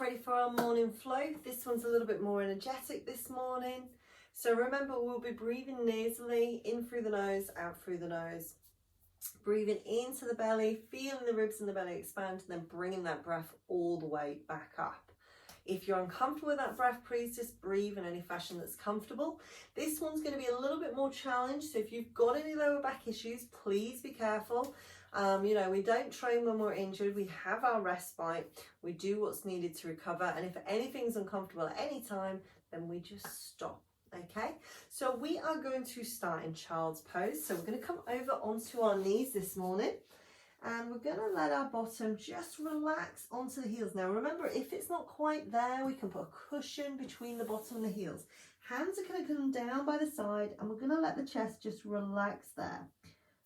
ready for our morning flow. This one's a little bit more energetic this morning. So remember, we'll be breathing nasally, in through the nose, out through the nose. Breathing into the belly, feeling the ribs in the belly expand, and then bringing that breath all the way back up. If you're uncomfortable with that breath, please just breathe in any fashion that's comfortable. This one's going to be a little bit more challenged, so if you've got any lower back issues, please be careful. You know, we don't train when we're injured. We have our respite. We do what's needed to recover, and if anything's uncomfortable at any time, then we just stop. Okay, so we are going to start in child's pose. So we're going to come over onto our knees this morning. And we're going to let our bottom just relax onto the heels. Now remember, if it's not quite there, we can put a cushion between the bottom and the heels. Hands are going to come down by the side, and we're going to let the chest just relax there.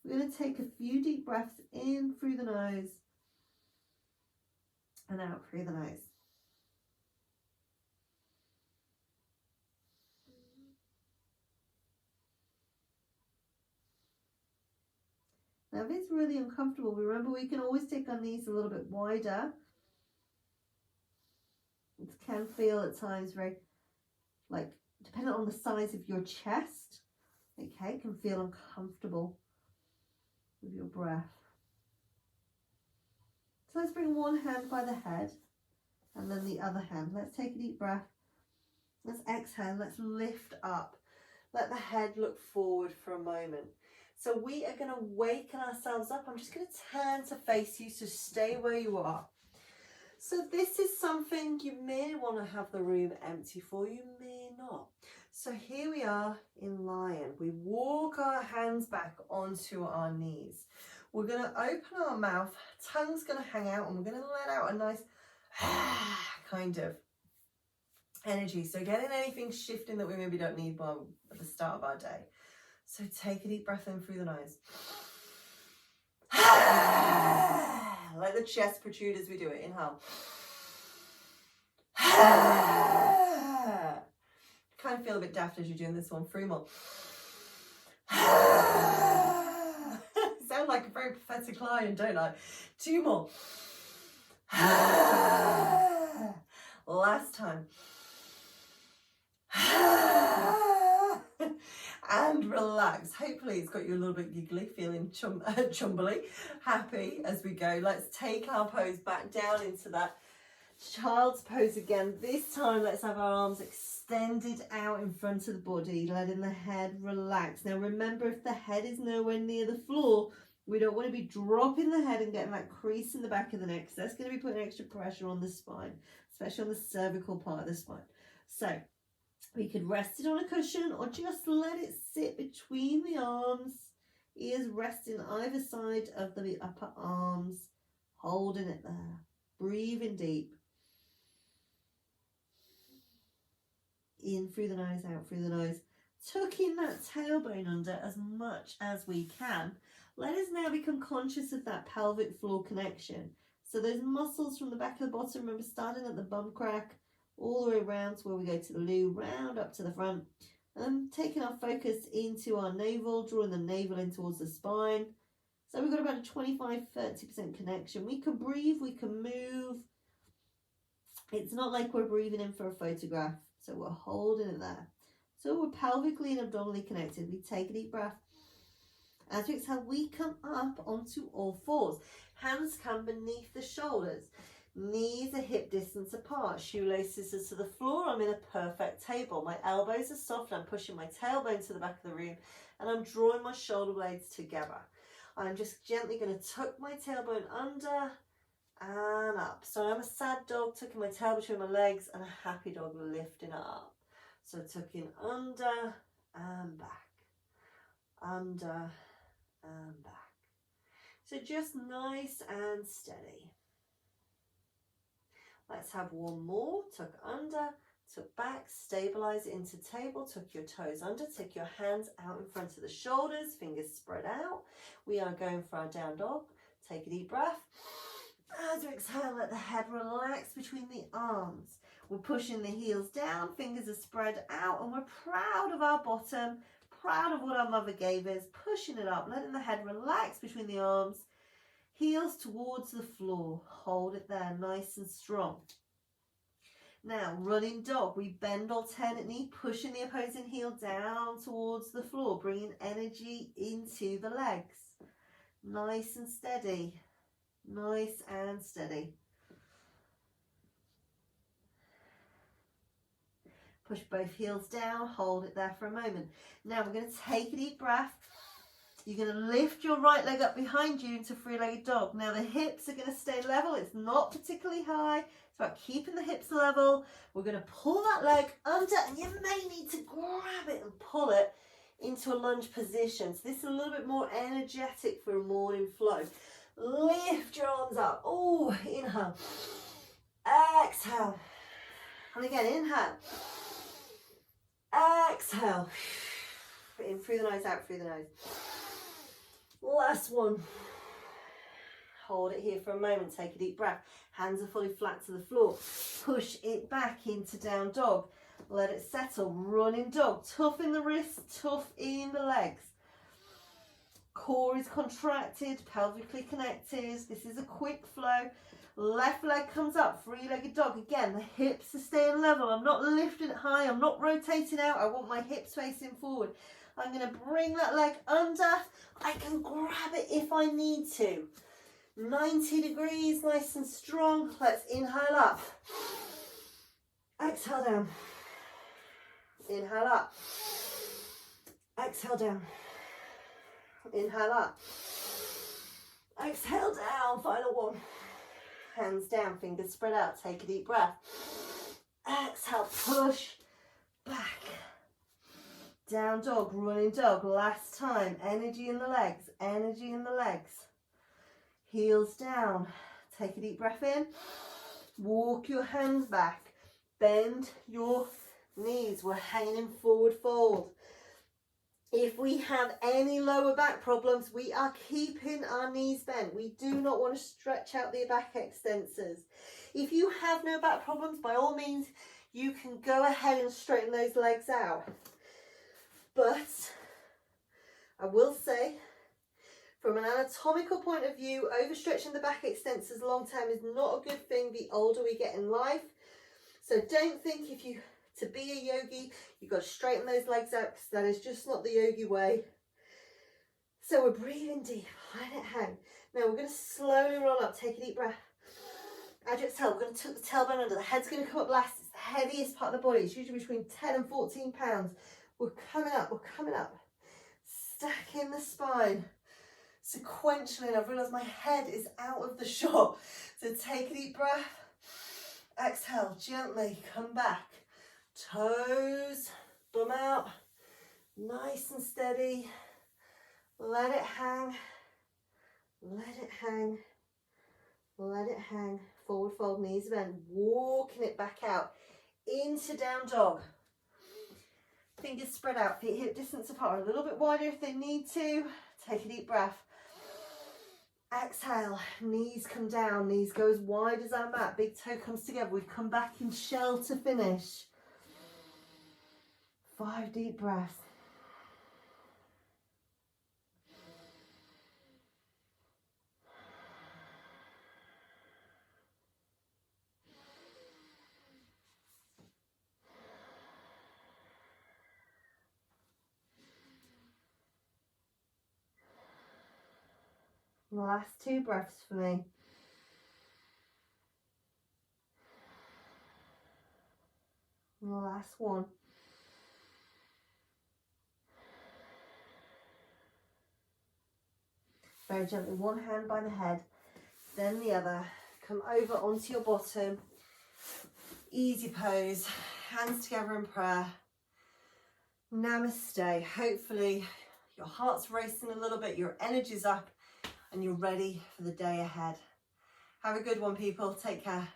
We're going to take a few deep breaths in through the nose and out through the nose. Now, if it's really uncomfortable, remember we can always take our knees a little bit wider. It can feel at times very, like, depending on the size of your chest, okay, can feel uncomfortable with your breath. So let's bring one hand by the head and then the other hand. Let's take a deep breath. Let's exhale. Let's lift up. Let the head look forward for a moment. So we are going to waken ourselves up. I'm just going to turn to face you, so stay where you are. So this is something you may want to have the room empty for, you may not. So here we are in lion. We walk our hands back onto our knees. We're going to open our mouth, tongue's going to hang out, and we're going to let out a nice kind of energy. So getting anything shifting that we maybe don't need at the start of our day. So take a deep breath in through the nose. Let the chest protrude as we do it. Inhale. Kind of feel a bit daft as you're doing this one. 3 more. Sound like a very pathetic lion, don't I? 2 more. Last time. And relax. Hopefully it's got you a little bit giggly, feeling chumbly, happy as we go. Let's take our pose back down into that child's pose again. This time let's have our arms extended out in front of the body, letting the head relax. Now remember, if the head is nowhere near the floor, we don't want to be dropping the head and getting that crease in the back of the neck. So that's going to be putting extra pressure on the spine, especially on the cervical part of the spine. So we could rest it on a cushion or just let it sit between the arms, ears resting either side of the upper arms, holding it there, breathing deep. In through the nose, out through the nose, tucking that tailbone under as much as we can. Let us now become conscious of that pelvic floor connection. So those muscles from the back of the bottom, remember, starting at the bum crack, all the way around to where we go to the loo, round up to the front, and taking our focus into our navel, drawing the navel in towards the spine. So we've got about a 25-30% connection. We can breathe, we can move. It's not like we're breathing in for a photograph, so we're holding it there. So we're pelvically and abdominally connected. We take a deep breath. As we exhale, we come up onto all fours. Hands come beneath the shoulders. Knees are hip distance apart, shoelaces are to the floor. I'm in a perfect table. My elbows are soft. I'm pushing my tailbone to the back of the room, and I'm drawing my shoulder blades together. I'm just gently going to tuck my tailbone under and up. So I'm a sad dog, tucking my tail between my legs, and a happy dog, lifting up. So tucking under and back, under and back. So just nice and steady. Let's have one more. Tuck under, tuck back, stabilize it into table, tuck your toes under, take your hands out in front of the shoulders, fingers spread out. We are going for our down dog. Take a deep breath. As we exhale, let the head relax between the arms. We're pushing the heels down, fingers are spread out, and we're proud of our bottom, proud of what our mother gave us, pushing it up, letting the head relax between the arms. Heels towards the floor. Hold it there, nice and strong. Now, running dog, we bend alternately, pushing the opposing heel down towards the floor, bringing energy into the legs. Nice and steady. Nice and steady. Push both heels down, hold it there for a moment. Now we're going to take a deep breath. You're going to lift your right leg up behind you into three-legged dog. Now the hips are going to stay level. It's not particularly high. It's about keeping the hips level. We're going to pull that leg under, and you may need to grab it and pull it into a lunge position. So this is a little bit more energetic for a morning flow. Lift your arms up. Oh, inhale. Exhale. And again, inhale. Exhale. In through the nose, out through the nose. Last one. Hold it here for a moment. Take a deep breath. Hands are fully flat to the floor. Push it back into down dog. Let it settle. Running dog. Tough in the wrists, tough in the legs. Core is contracted, pelvically connected. This is a quick flow. Left leg comes up, three-legged dog. Again, the hips are staying level. I'm not lifting it high. I'm not rotating out. I want my hips facing forward. I'm going to bring that leg under. I can grab it if I need to. 90 degrees, nice and strong. Let's inhale up. Exhale down. Inhale up. Exhale down. Inhale up. Exhale down. Final one. Hands down, fingers spread out. Take a deep breath. Exhale, push back. Down dog, running dog. Last time. Energy in the legs. Energy in the legs. Heels down. Take a deep breath in. Walk your hands back. Bend your knees. We're hanging in forward fold. If we have any lower back problems, we are keeping our knees bent. We do not want to stretch out the back extensors. If you have no back problems, by all means, you can go ahead and straighten those legs out. But I will say, from an anatomical point of view, overstretching the back extensors long term is not a good thing the older we get in life. So don't think to be a yogi, you've got to straighten those legs out, because that is just not the yogi way. So we're breathing deep, let it hang. Now we're going to slowly roll up, take a deep breath. As you exhale, we're going to tuck the tailbone under, the head's going to come up last, it's the heaviest part of the body, it's usually between 10 and 14 pounds. We're coming up, stacking the spine sequentially, and I've realised my head is out of the shot. So take a deep breath, exhale, gently come back. Toes, bum out, nice and steady. Let it hang, let it hang, let it hang. Forward fold, knees bend, walking it back out into down dog. Fingers spread out, feet hip distance apart, a little bit wider if they need to. Take a deep breath. Exhale, knees come down, knees go as wide as our mat, big toe comes together. We come back in shell to finish. 5 deep breaths. Last 2 breaths for me. Last one. Very gently, one hand by the head, then the other. Come over onto your bottom. Easy pose, hands together in prayer. Namaste. Hopefully your heart's racing a little bit, your energy's up, and you're ready for the day ahead. Have a good one, people. Take care.